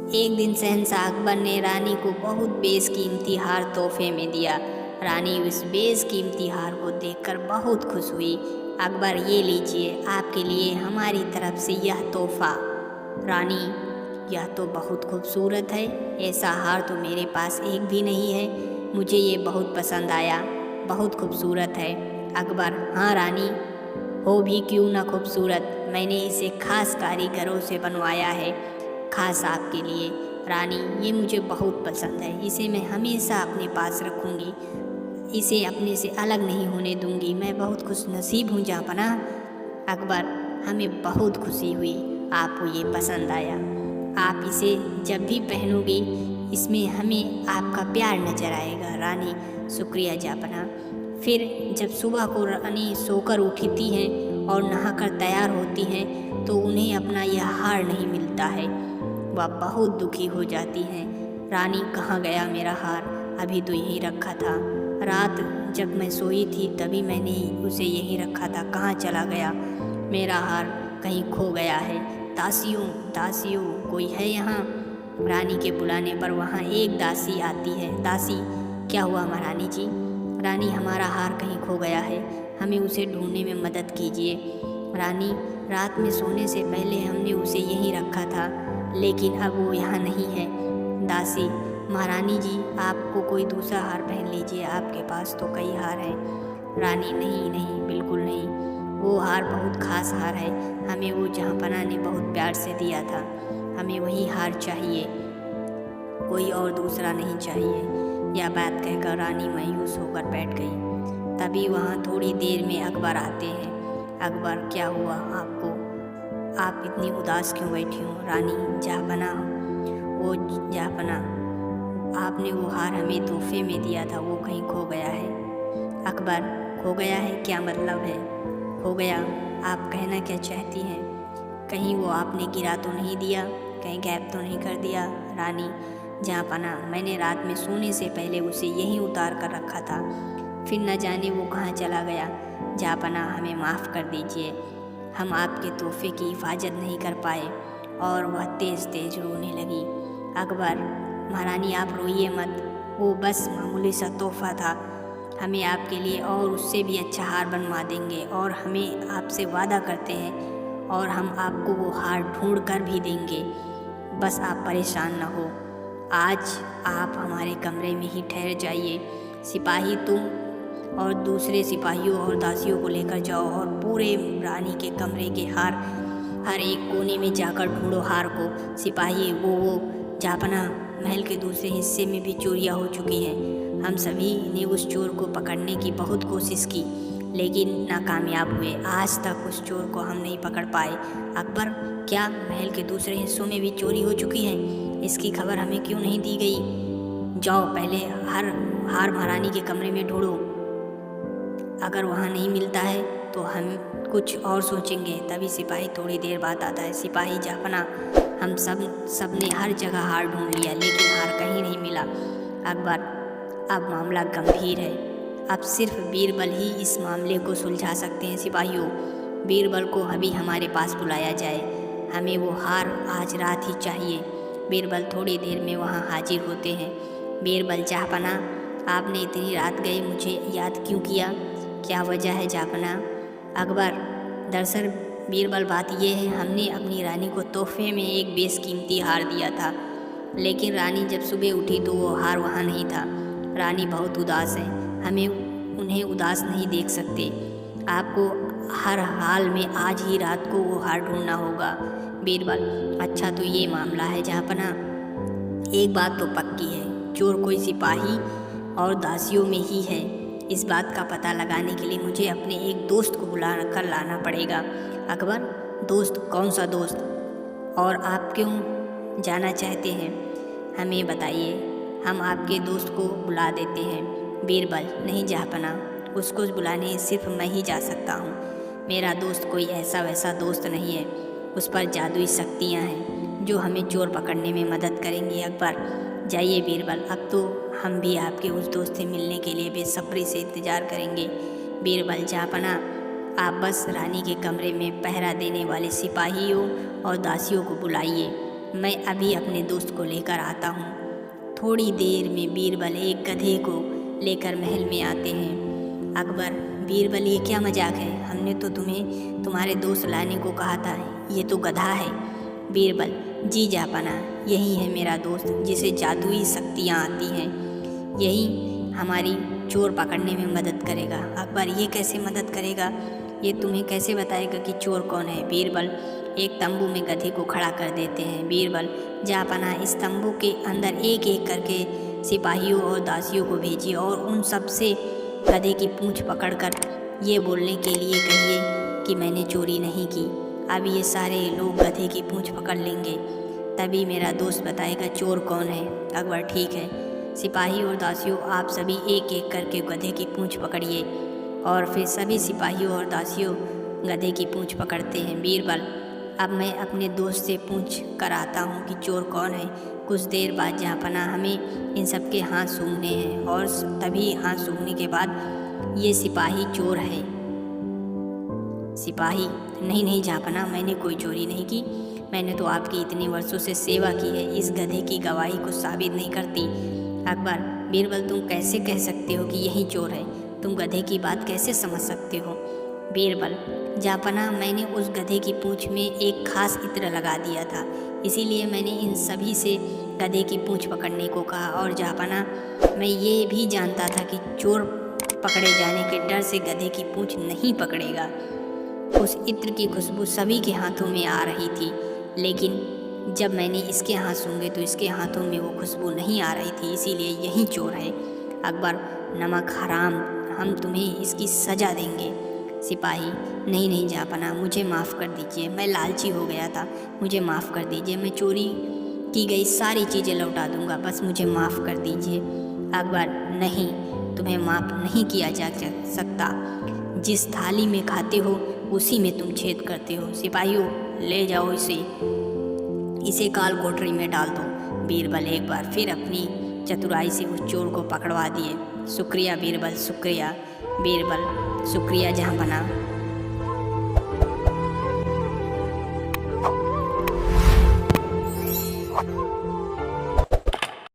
एक दिन शहंशाह अकबर ने रानी को बहुत बेशकीमती हार तोहफे में दिया। रानी उस बेशकीमती हार को देखकर बहुत खुश हुई। अकबर, ये लीजिए, आपके लिए हमारी तरफ से यह तोहफा। रानी, यह तो बहुत खूबसूरत है, ऐसा हार तो मेरे पास एक भी नहीं है। मुझे ये बहुत पसंद आया, बहुत खूबसूरत है। अकबर, हाँ रानी, हो भी क्यों ना खूबसूरत, मैंने इसे खास कारीगरों से बनवाया है, खास आपके लिए। रानी, ये मुझे बहुत पसंद है, इसे मैं हमेशा अपने पास रखूँगी, इसे अपने से अलग नहीं होने दूंगी। मैं बहुत खुश नसीब हूँ जहाँपनाह। अकबर, हमें बहुत खुशी हुई, आपको ये पसंद आया। आप इसे जब भी पहनोगी इसमें हमें आपका प्यार नजर आएगा। रानी, शुक्रिया जहाँपनाह। फिर जब सुबह को रानी सोकर उठती हैं और नहाकर तैयार होती हैं तो उन्हें अपना यह हार नहीं मिलता है। वह बहुत दुखी हो जाती हैं। रानी, कहाँ गया मेरा हार, अभी तो यहीं रखा था। रात जब मैं सोई थी तभी मैंने उसे यहीं रखा था, कहाँ चला गया मेरा हार, कहीं खो गया है। दासियों, दासियों, कोई है यहाँ? रानी के बुलाने पर वहाँ एक दासी आती है। दासी, क्या हुआ महारानी जी? रानी, हमारा हार कहीं खो गया है, हमें उसे ढूंढने में मदद कीजिए। रानी, रात में सोने से पहले हमने उसे यहीं रखा था, लेकिन अब वो यहाँ नहीं है। दासी, महारानी जी, आपको कोई दूसरा हार पहन लीजिए, आपके पास तो कई हार हैं। रानी, नहीं नहीं, बिल्कुल नहीं, वो हार बहुत खास हार है, हमें वो जहाँपनाह ने बहुत प्यार से दिया था, हमें वही हार चाहिए, कोई और दूसरा नहीं चाहिए। यह बात कहकर रानी मायूस होकर बैठ गई। तभी वहाँ थोड़ी देर में अकबर आते हैं। अकबर, क्या हुआ आपको, आप इतनी उदास क्यों बैठी हो? रानी, जहाँपनाह, वो जहाँपनाह, आपने वो हार हमें तोहफे में दिया था, वो कहीं खो गया है। अकबर, खो गया है, क्या मतलब है खो गया? आप कहना क्या चाहती हैं? कहीं वो आपने गिरा तो नहीं दिया, कहीं गायब तो नहीं कर दिया? रानी, जहाँपनाह, मैंने रात में सोने से पहले उसे यहीं उतार कर रखा था, फिर न जाने वो कहाँ चला गया। जहाँपनाह, हमें माफ़ कर दीजिए, हम आपके तोहफे की हिफाजत नहीं कर पाए। और वह तेज़ तेज़ रोने लगी। अकबर, महारानी आप रोइए मत, वो बस मामूली सा तोहफा था, हमें आपके लिए और उससे भी अच्छा हार बनवा देंगे, और हमें आपसे वादा करते हैं, और हम आपको वो हार ढूंढ कर भी देंगे, बस आप परेशान न हो। आज आप हमारे कमरे में ही ठहर जाइए, सिपाही तुम और दूसरे सिपाहियों और दासियों को लेकर जाओ और पूरे रानी के कमरे के हर एक कोने में जाकर ढूंढो हार को। सिपाही, वो जहाँपनाह, महल के दूसरे हिस्से में भी चोरियां हो चुकी हैं, हम सभी ने उस चोर को पकड़ने की बहुत कोशिश की, लेकिन नाकामयाब हुए, आज तक उस चोर को हम नहीं पकड़ पाए। अकबर, क्या महल के दूसरे हिस्सों में भी चोरी हो चुकी है? इसकी खबर हमें क्यों नहीं दी गई? जाओ पहले हार महारानी के कमरे में ढूंढो, अगर वहाँ नहीं मिलता है तो हम कुछ और सोचेंगे। तभी सिपाही थोड़ी देर बाद आता है। सिपाही, जहाँपनाह, हम सब ने हर जगह हार ढूंढ लिया, लेकिन हार कहीं नहीं मिला। अकबर, अब मामला गंभीर है, अब सिर्फ बीरबल ही इस मामले को सुलझा सकते हैं। सिपाहियों, बीरबल को अभी हमारे पास बुलाया जाए, हमें वो हार आज रात ही चाहिए। बीरबल थोड़ी देर में वहाँ हाजिर होते हैं। बीरबल, जहाँपनाह, आपने इतनी रात गए मुझे याद क्यों किया, क्या वजह है जहाँपनाह? अकबर, दरअसल बीरबल, बात यह है, हमने अपनी रानी को तोहफे में एक बेशकीमती हार दिया था, लेकिन रानी जब सुबह उठी तो वो हार वहाँ नहीं था। रानी बहुत उदास है, हमें उन्हें उदास नहीं देख सकते, आपको हर हाल में आज ही रात को वो हार ढूंढना होगा। बीरबल, अच्छा तो ये मामला है जहाँपनाह, एक बात तो पक्की है, चोर कोई सिपाही और दासियों में ही है। इस बात का पता लगाने के लिए मुझे अपने एक दोस्त को बुला कर लाना पड़ेगा। अकबर, दोस्त? कौन सा दोस्त, और आप क्यों जाना चाहते हैं, हमें बताइए, हम आपके दोस्त को बुला देते हैं। बीरबल, नहीं जहाँपनाह, उसको बुलाने सिर्फ मैं ही जा सकता हूँ, मेरा दोस्त कोई ऐसा वैसा दोस्त नहीं है, उस पर जादुई शक्तियाँ हैं जो हमें चोर पकड़ने में मदद करेंगी। अकबर, जाइए बीरबल, अब तो हम भी आपके उस दोस्त से मिलने के लिए बेसब्री से इंतज़ार करेंगे। बीरबल, जहाँपनाह, आप बस रानी के कमरे में पहरा देने वाले सिपाहियों और दासियों को बुलाइए मैं अभी अपने दोस्त को लेकर आता हूँ। थोड़ी देर में बीरबल एक गधे को लेकर महल में आते हैं। अकबर, बीरबल ये क्या मजाक है? हमने तो तुम्हें तुम्हारे दोस्त लाने को कहा था, ये तो गधा है। बीरबल, जी जापाना, यही है मेरा दोस्त जिसे जादुई शक्तियाँ आती हैं। यही हमारी चोर पकड़ने में मदद करेगा। अकबर, ये कैसे मदद करेगा? ये तुम्हें कैसे बताएगा कि चोर कौन है? बीरबल एक तंबू में गधे को खड़ा कर देते हैं। बीरबल, जापाना, इस तंबू के अंदर एक एक करके सिपाहियों और दासियों को भेजिए और उन सब से गधे की पूंछ पकड़कर ये बोलने के लिए कहिए कि मैंने चोरी नहीं की। अब ये सारे लोग गधे की पूंछ पकड़ लेंगे, तभी मेरा दोस्त बताएगा चोर कौन है। अकबर, ठीक है। सिपाही और दासियों, आप सभी एक एक करके गधे की पूंछ पकड़िए। और फिर सभी सिपाहियों और दासियों गधे की पूंछ पकड़ते हैं। बीरबल, अब मैं अपने दोस्त से पूछ कर आता हूँ कि चोर कौन है। कुछ देर बाद जहाँपना हमें इन सब के हाथ सूंघने हैं और तभी हाथ सूंघने के बाद ये सिपाही चोर है। सिपाही, नहीं नहीं जहाँपना, मैंने कोई चोरी नहीं की। मैंने तो आपकी इतने वर्षों से सेवा की है, इस गधे की गवाही को साबित नहीं करती। अकबर, बीरबल, तुम कैसे कह सकते हो कि यही चोर है? तुम गधे की बात कैसे समझ सकते हो? बीरबल, जापाना, मैंने उस गधे की पूंछ में एक खास इत्र लगा दिया था, इसीलिए मैंने इन सभी से गधे की पूंछ पकड़ने को कहा। और जापाना, मैं ये भी जानता था कि चोर पकड़े जाने के डर से गधे की पूंछ नहीं पकड़ेगा। उस इत्र की खुशबू सभी के हाथों में आ रही थी, लेकिन जब मैंने इसके हाथ सूंघे तो इसके हाथों में वो खुशबू नहीं आ रही थी, इसीलिए यही चोर है। अकबर, नमक हराम, हम तुम्हें इसकी सज़ा देंगे। सिपाही, नहीं नहीं जापाना, मुझे माफ़ कर दीजिए, मैं लालची हो गया था, मुझे माफ़ कर दीजिए। मैं चोरी की गई सारी चीज़ें लौटा दूंगा, बस मुझे माफ़ कर दीजिए। अकबर, नहीं, तुम्हें माफ़ नहीं किया जा सकता। जिस थाली में खाते हो उसी में तुम छेद करते हो। सिपाहियों, ले जाओ इसे काल कोठरी में डाल दो। बीरबल एक बार फिर अपनी चतुराई से उस चोर को पकड़वा दिए। शुक्रिया बीरबल, शुक्रिया। बीरबल, शुक्रिया जहाँपना।